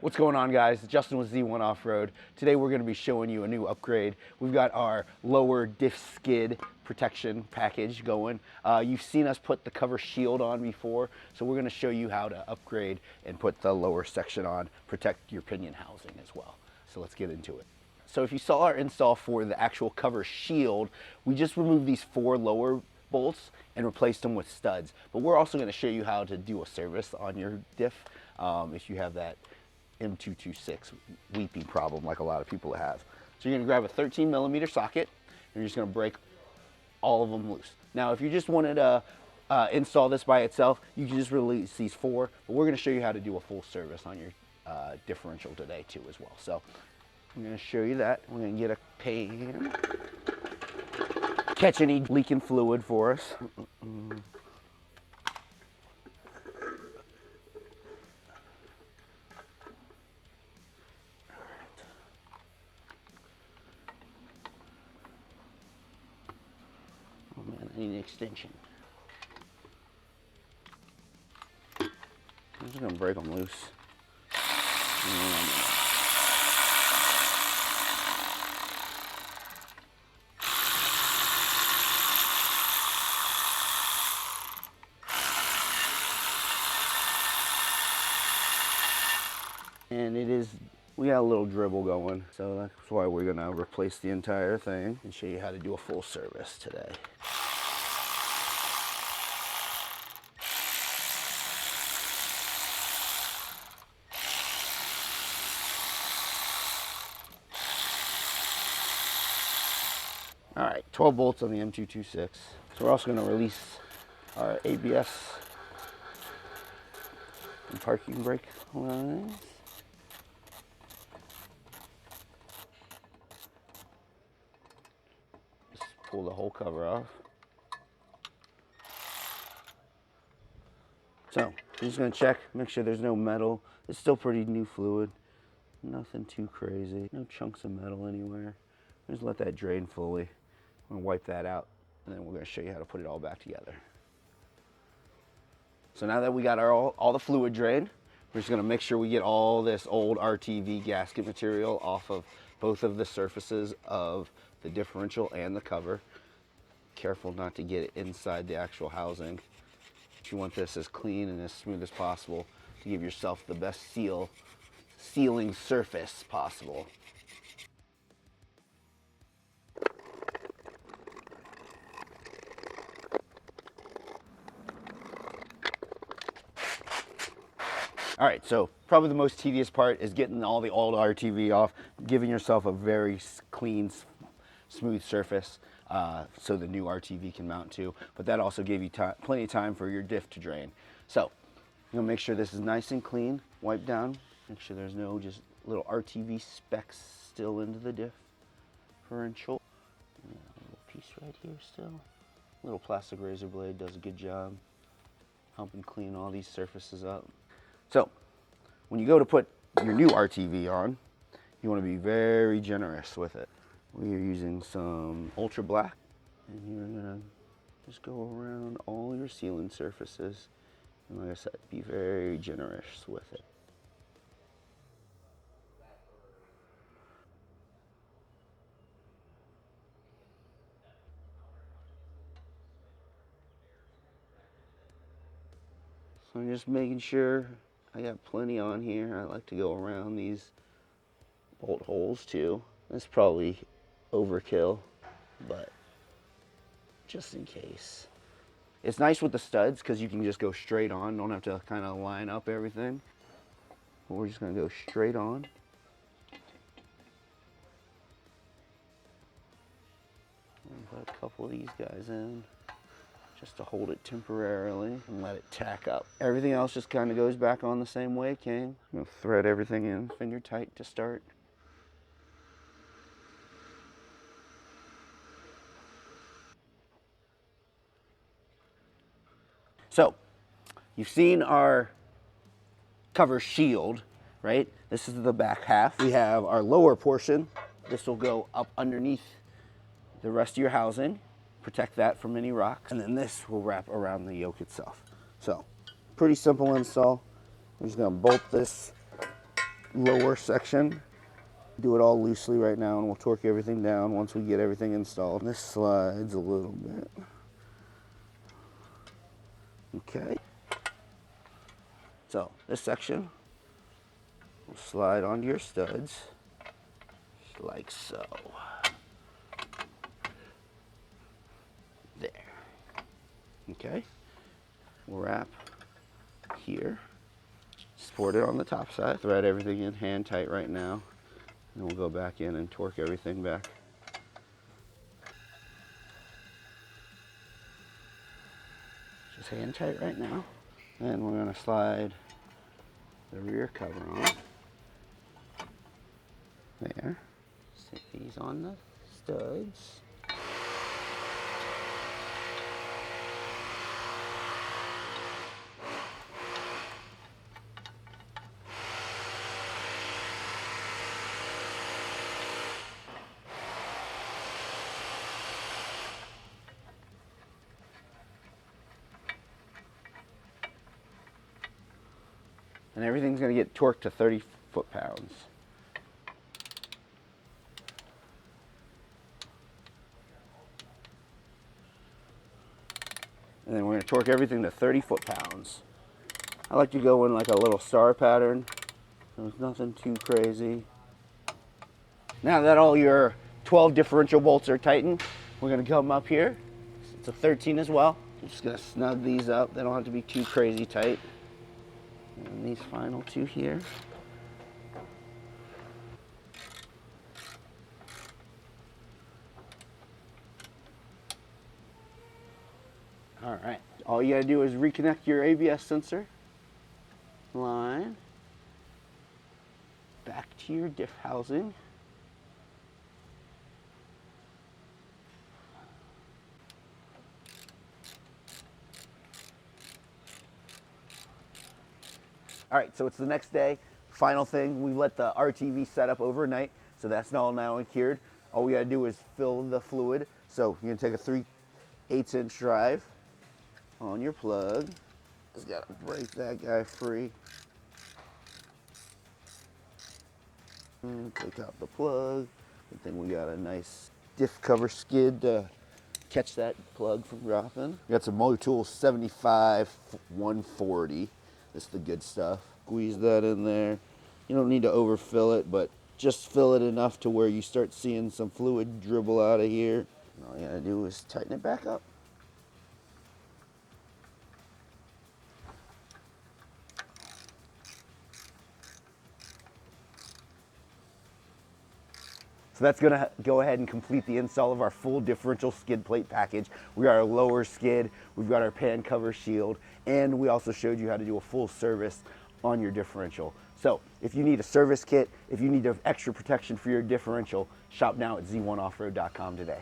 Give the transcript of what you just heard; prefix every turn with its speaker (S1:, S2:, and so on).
S1: What's going on, guys? Justin with Z1 Off-Road. Today we're going to be showing you a new upgrade. We've got our lower diff skid protection package going. You've seen us put the cover shield on before, so we're going to show you how to upgrade and put the lower section on, protect your pinion housing as well. So let's get into it. So if you saw our install for the actual cover shield, we just removed these 4 lower bolts and replaced them with studs. But we're also going to show you how to do a service on your diff if you have that M226 weeping problem like a lot of people have. So you're going to grab a 13mm socket and you're just going to break all of them loose. Now if you just wanted to install this by itself, you can just release these 4, but we're going to show you how to do a full service on your differential today too as well. So I'm going to show you that. We're going to get a pan, catch any leaking fluid for us. Oh man, I need an extension. I'm just going to break them loose. And we got a little dribble going, so that's why we're gonna replace the entire thing and show you how to do a full service today. All right, 12 bolts on the M226. So we're also gonna release our ABS and parking brake lines. Pull the whole cover off. So I'm just gonna check, make sure there's no metal. It's still pretty new fluid. Nothing too crazy. No chunks of metal anywhere. Just let that drain fully. I'm gonna wipe that out and then we're gonna show you how to put it all back together. So now that we got all the fluid drained, we're just gonna make sure we get all this old RTV gasket material off of both of the surfaces of the differential and the cover. Careful not to get it inside the actual housing. You want this as clean and as smooth as possible to give yourself the best sealing surface possible. All right, so probably the most tedious part is getting all the old RTV off, giving yourself a very clean, smooth surface so the new RTV can mount to, but that also gave you plenty of time for your diff to drain. So you're gonna make sure this is nice and clean, wipe down, make sure there's no just little RTV specks still into the differential. Yeah, a little piece right here still. Little plastic razor blade does a good job helping clean all these surfaces up. So when you go to put your new RTV on, you want to be very generous with it. We are using some ultra black, and you're gonna just go around all your sealing surfaces. And like I said, be very generous with it. So I'm just making sure I got plenty on here. I like to go around these bolt holes too. That's probably overkill, but just in case. It's nice with the studs because you can just go straight on, don't have to kind of line up everything. But we're just gonna go straight on. And put a couple of these guys in just to hold it temporarily and let it tack up. Everything else just kind of goes back on the same way it came. I'm gonna thread everything in, finger tight to start. So, you've seen our cover shield, right? This is the back half. We have our lower portion. This will go up underneath the rest of your housing, protect that from any rocks, and then this will wrap around the yoke itself. So, pretty simple install. I'm just gonna bolt this lower section. Do it all loosely right now, and we'll torque everything down once we get everything installed. This slides a little bit. Okay. So this section will slide onto your studs like so. There. Okay. We'll wrap here. Support it on the top side. Thread everything in hand tight right now. And we'll go back in and torque everything back. Just hand tight right now. And we're going to slide the rear cover on. There. Stick these on the studs. And everything's going to get torqued to 30 foot-pounds. And then we're going to torque everything to 30 foot-pounds. I like to go in like a little star pattern. There's nothing too crazy. Now that all your 12 differential bolts are tightened, we're going to come up here. It's a 13 as well. I'm just going to snug these up. They don't have to be too crazy tight. And these final two here. All right, all you gotta do is reconnect your ABS sensor line back to your diff housing. All right, so it's the next day. Final thing, we let the RTV set up overnight, so that's all now cured. All we gotta do is fill the fluid. So you're gonna take a 3/8" drive on your plug. Just gotta break that guy free. And take out the plug. Good thing we got a nice diff cover skid to catch that plug from dropping. We got some Motul 75/140. This is the good stuff. Squeeze that in there. You don't need to overfill it, but just fill it enough to where you start seeing some fluid dribble out of here. And all you gotta do is tighten it back up. So that's going to go ahead and complete the install of our full differential skid plate package. We got our lower skid, we've got our pan cover shield, and we also showed you how to do a full service on your differential. So if you need a service kit, if you need extra protection for your differential, shop now at z1offroad.com today.